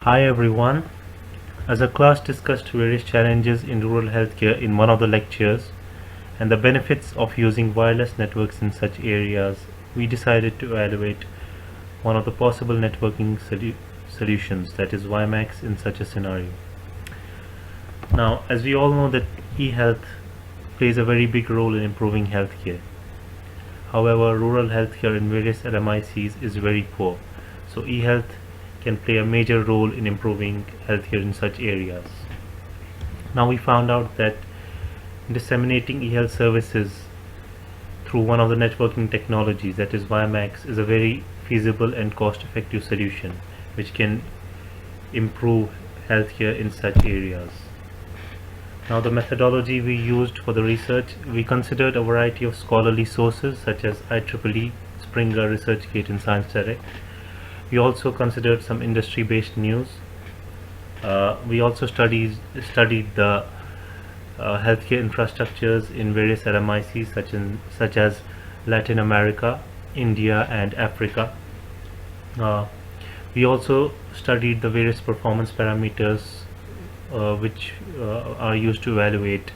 Hi everyone. As a class discussed various challenges in rural healthcare in one of the lectures and the benefits of using wireless networks in such areas, we decided to evaluate one of the possible networking solutions, that is WiMAX, in such a scenario. Now, as we all know that e-health plays a very big role in improving healthcare. However, rural healthcare in various LMICs is very poor, so e-health can play a major role in improving healthcare in such areas. Now we found out that disseminating e-health services through one of the networking technologies, that is WiMAX, is a very feasible and cost-effective solution which can improve healthcare in such areas. Now the methodology we used for the research, we considered a variety of scholarly sources such as IEEE, Springer, ResearchGate and Science Direct. We also considered some industry-based news. We also studied the healthcare infrastructures in various LMICs such as Latin America, India and Africa. We also studied the various performance parameters which are used to evaluate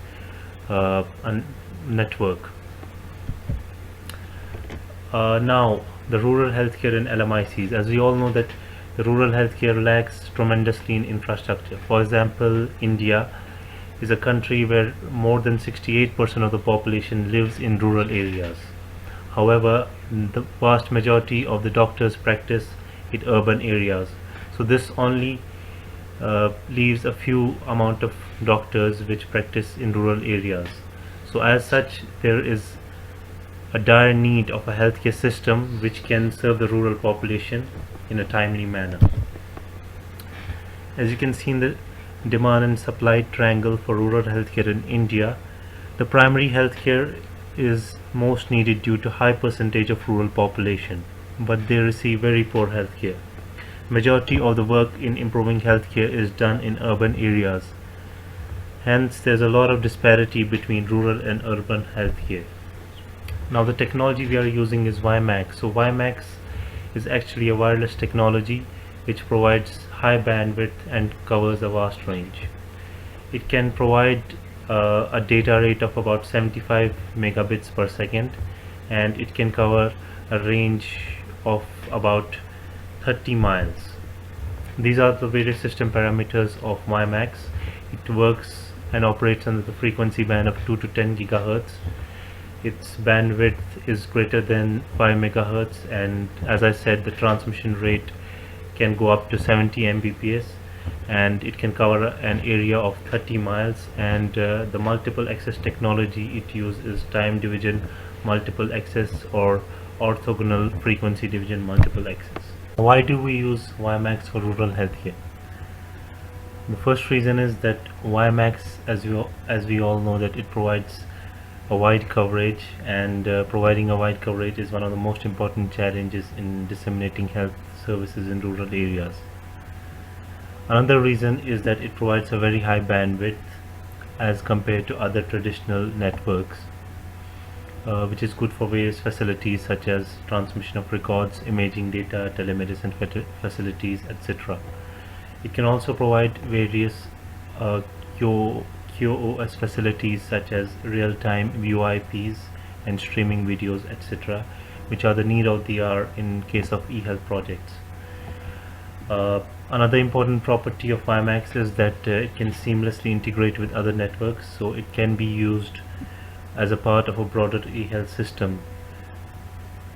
a network. Now, the rural healthcare in LMICs. As we all know that the rural healthcare lacks tremendously in infrastructure. For example, India is a country where more than 68% of the population lives in rural areas. However, the vast majority of the doctors practice in urban areas. So this only leaves a few amount of doctors which practice in rural areas. So as such, there is a dire need of a healthcare system which can serve the rural population in a timely manner. As you can see in the demand and supply triangle for rural healthcare in India, the primary healthcare is most needed due to high percentage of rural population, but they receive very poor healthcare. Majority of the work in improving healthcare is done in urban areas. Hence, there's a lot of disparity between rural and urban healthcare. Now, the technology we are using is WiMAX. So WiMAX is actually a wireless technology which provides high bandwidth and covers a vast range. It can provide a data rate of about 75 megabits per second, and it can cover a range of about 30 miles. These are the various system parameters of WiMAX. It works and operates under the frequency band of 2 to 10 gigahertz. Its bandwidth is greater than 5 megahertz, and as I said, the transmission rate can go up to 70 Mbps, and it can cover an area of 30 miles, and the multiple access technology it uses is time division multiple access or orthogonal frequency division multiple access. Why do we use WiMAX for rural healthcare? The first reason is that WiMAX, as we all know, that it provides a wide coverage, and providing a wide coverage is one of the most important challenges in disseminating health services in rural areas. Another reason is that it provides a very high bandwidth as compared to other traditional networks, which is good for various facilities such as transmission of records, imaging data, telemedicine facilities, etc. It can also provide various QoS facilities such as real-time VoIPs and streaming videos, etc., which are the need of the hour in case of e-health projects. Another important property of WiMAX is that it can seamlessly integrate with other networks, so it can be used as a part of a broader e-health system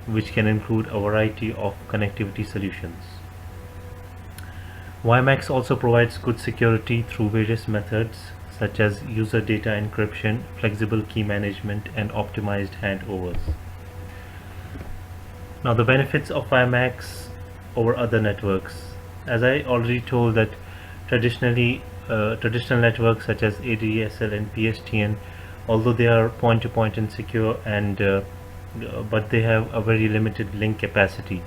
which can include a variety of connectivity solutions. WiMAX also provides good security through various methods such as user data encryption, flexible key management and optimized handovers. Now, the benefits of WiMAX over other networks. As I already told that traditional networks such as ADSL and PSTN, although they are point-to-point and secure, but they have a very limited link capacity.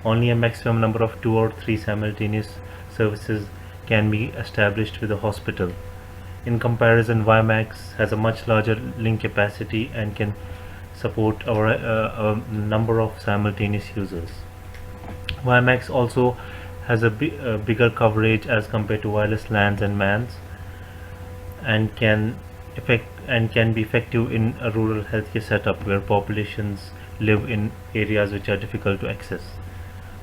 Only a maximum number of 2 or 3 simultaneous services can be established with a hospital. In comparison, WiMAX has a much larger link capacity and can support a number of simultaneous users. WiMAX also has a bigger coverage as compared to wireless LANs and MANs, and can be effective in a rural healthcare setup where populations live in areas which are difficult to access.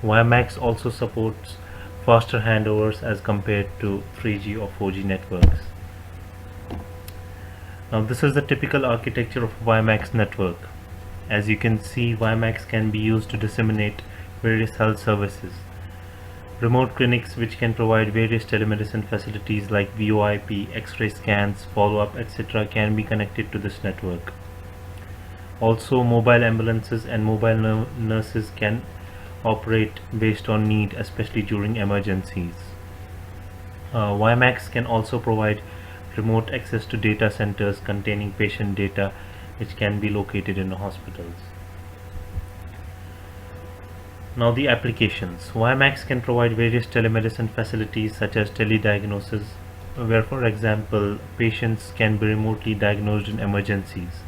WiMAX also supports faster handovers as compared to 3G or 4G networks. Now this is the typical architecture of WiMAX network. As you can see, WiMAX can be used to disseminate various health services. Remote clinics which can provide various telemedicine facilities like VoIP, X-ray scans, follow-up, etc. can be connected to this network. Also, mobile ambulances and mobile nurses can operate based on need, especially during emergencies. WiMAX can also provide remote access to data centers containing patient data which can be located in the hospitals. Now the applications. WiMAX can provide various telemedicine facilities such as telediagnosis, where for example patients can be remotely diagnosed in emergencies.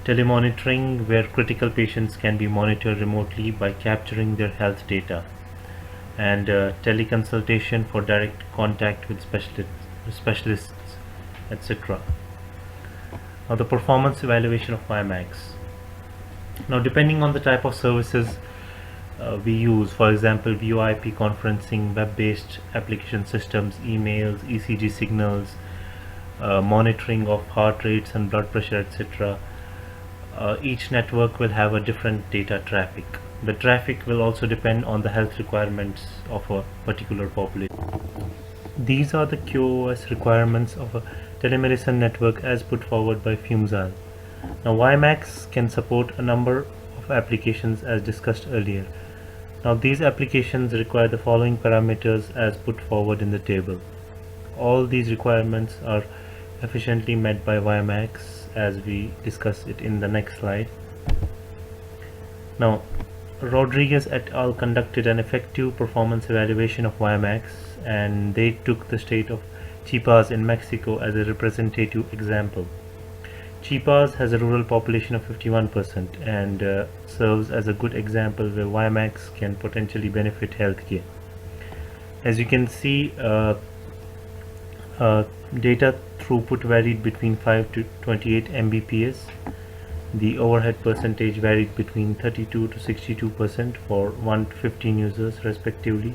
Telemonitoring, where critical patients can be monitored remotely by capturing their health data. And teleconsultation for direct contact with specialists, etc. Now the performance evaluation of WiMAX. Now depending on the type of services we use, for example VoIP conferencing, web-based application systems, emails, ECG signals, monitoring of heart rates and blood pressure, etc. Each network will have a different data traffic. The traffic will also depend on the health requirements of a particular population. These are the QoS requirements of a telemedicine network as put forward by FUMSAL. Now WiMAX can support a number of applications as discussed earlier. Now these applications require the following parameters as put forward in the table. All these requirements are efficiently met by WiMAX as we discuss it in the next slide. Now Rodriguez et al. Conducted an effective performance evaluation of WiMAX, and they took the state of Chiapas in Mexico as a representative example. Chiapas has a rural population of 51% and serves as a good example where WiMAX can potentially benefit healthcare. As you can see, data throughput varied between 5 to 28 Mbps. The overhead percentage varied between 32 to 62% for 1 to 15 users respectively.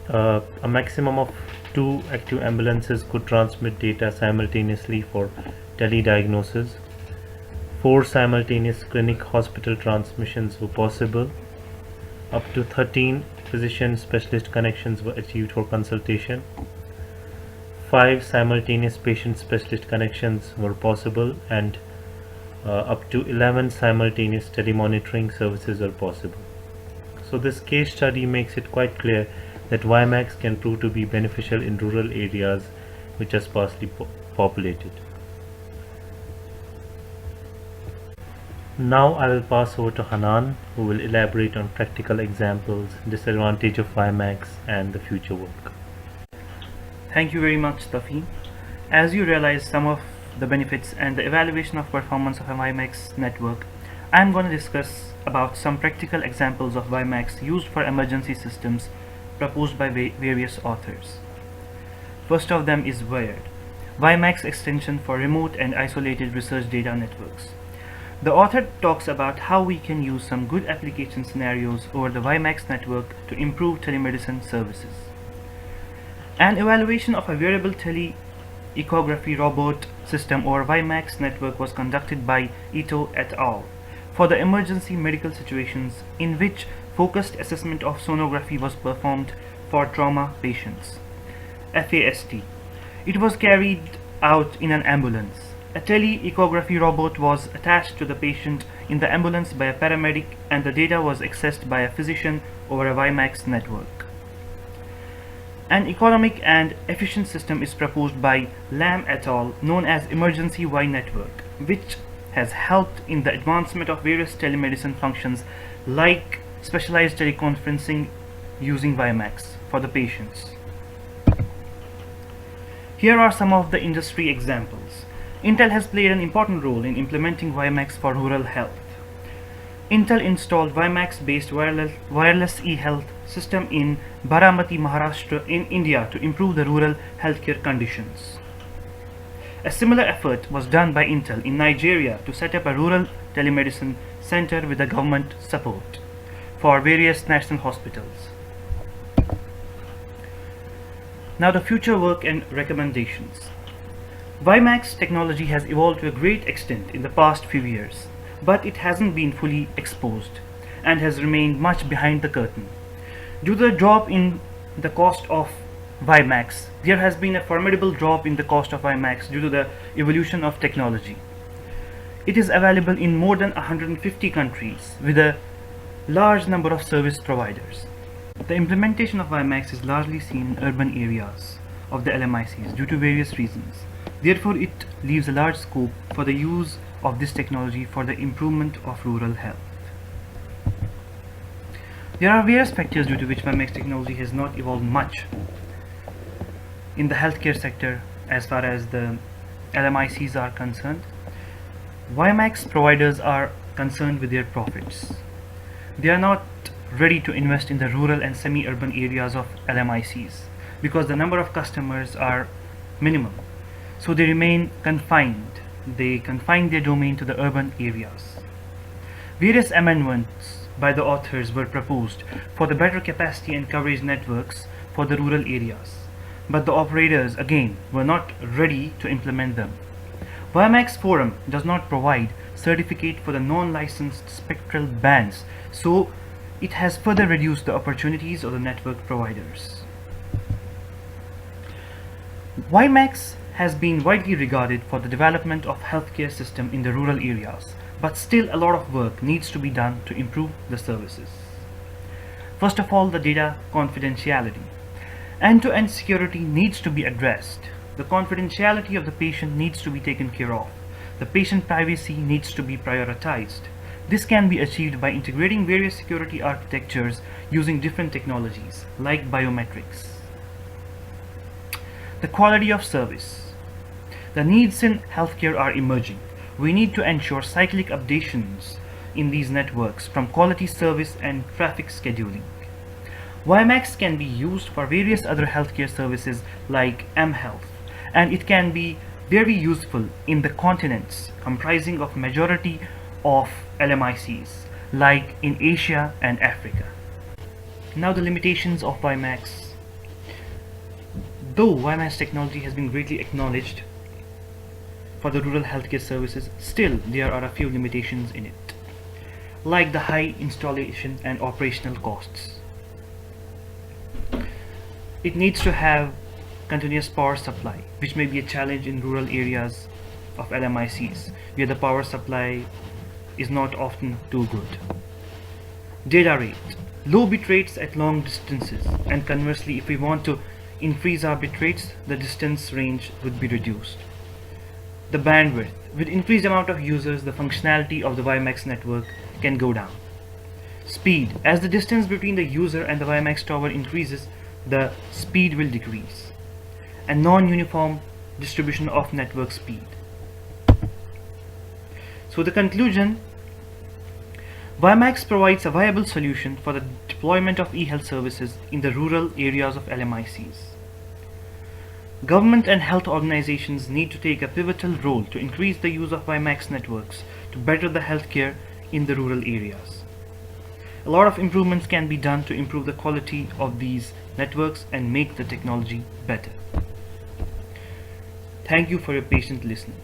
A maximum of 2 active ambulances could transmit data simultaneously for telediagnosis. 4 simultaneous clinic hospital transmissions were possible. Up to 13 physician specialist connections were achieved for consultation. 5 simultaneous patient specialist connections were possible, and up to 11 simultaneous telemonitoring services are possible. So this case study makes it quite clear that WiMAX can prove to be beneficial in rural areas which are sparsely populated. Now I will pass over to Hanan, who will elaborate on practical examples, disadvantage of WiMAX and the future work. Thank you very much, Tafi. As you realize some of the benefits and the evaluation of performance of a WiMAX network, I am going to discuss about some practical examples of WiMAX used for emergency systems proposed by various authors. First of them is WIRED, WiMAX extension for remote and isolated research data networks. The author talks about how we can use some good application scenarios over the WiMAX network to improve telemedicine services. An evaluation of a wearable tele-echography robot system over WiMAX network was conducted by Ito et al. For the emergency medical situations in which focused assessment of sonography was performed for trauma patients, FAST. It was carried out in an ambulance. A tele-echography robot was attached to the patient in the ambulance by a paramedic, and the data was accessed by a physician over a WiMAX network. An economic and efficient system is proposed by Lam et al., known as Emergency Y Network, which has helped in the advancement of various telemedicine functions like specialized teleconferencing using WiMAX for the patients. Here are some of the industry examples. Intel has played an important role in implementing WiMAX for rural health. Intel installed WiMAX-based wireless e-health system in Baramati, Maharashtra in India to improve the rural healthcare conditions. A similar effort was done by Intel in Nigeria to set up a rural telemedicine center with the government support for various national hospitals. Now the future work and recommendations. WiMAX technology has evolved to a great extent in the past few years, but it hasn't been fully exposed and has remained much behind the curtain. Due to the drop in the cost of WiMAX, there has been a formidable drop in the cost of WiMAX due to the evolution of technology. It is available in more than 150 countries with a large number of service providers. The implementation of WiMAX is largely seen in urban areas of the LMICs due to various reasons. Therefore, it leaves a large scope for the use of this technology for the improvement of rural health. There are various factors due to which WiMAX technology has not evolved much in the healthcare sector as far as the LMICs are concerned. WiMAX providers are concerned with their profits. They are not ready to invest in the rural and semi-urban areas of LMICs because the number of customers are minimum. So they remain confined. They confine their domain to the urban areas. Various amendments by the authors were proposed for the better capacity and coverage networks for the rural areas, but the operators again were not ready to implement them. WiMAX Forum does not provide certificate for the non-licensed spectral bands, so it has further reduced the opportunities of the network providers. WiMAX has been widely regarded for the development of healthcare system in the rural areas, but still a lot of work needs to be done to improve the services. First of all, the data confidentiality. End-to-end security needs to be addressed. The confidentiality of the patient needs to be taken care of. The patient privacy needs to be prioritized. This can be achieved by integrating various security architectures using different technologies like biometrics. The quality of service. The needs in healthcare are emerging. We need to ensure cyclic updations in these networks from quality service and traffic scheduling. WiMAX can be used for various other healthcare services like mHealth, and it can be very useful in the continents comprising of majority of LMICs like in Asia and Africa. Now the limitations of WiMAX. Though WiMAX technology has been greatly acknowledged for the rural healthcare services, still there are a few limitations in it, like the high installation and operational costs. It needs to have continuous power supply, which may be a challenge in rural areas of LMICs, where the power supply is not often too good. Data rate. Low bit rates at long distances, and conversely, if we want to increase our bit rates, the distance range would be reduced. The bandwidth. With increased amount of users, the functionality of the WiMAX network can go down. Speed. As the distance between the user and the WiMAX tower increases, the speed will decrease. And non-uniform distribution of network speed. So the conclusion, WiMAX provides a viable solution for the deployment of e-health services in the rural areas of LMICs. Government and health organizations need to take a pivotal role to increase the use of WiMAX networks to better the healthcare in the rural areas. A lot of improvements can be done to improve the quality of these networks and make the technology better. Thank you for your patient listening.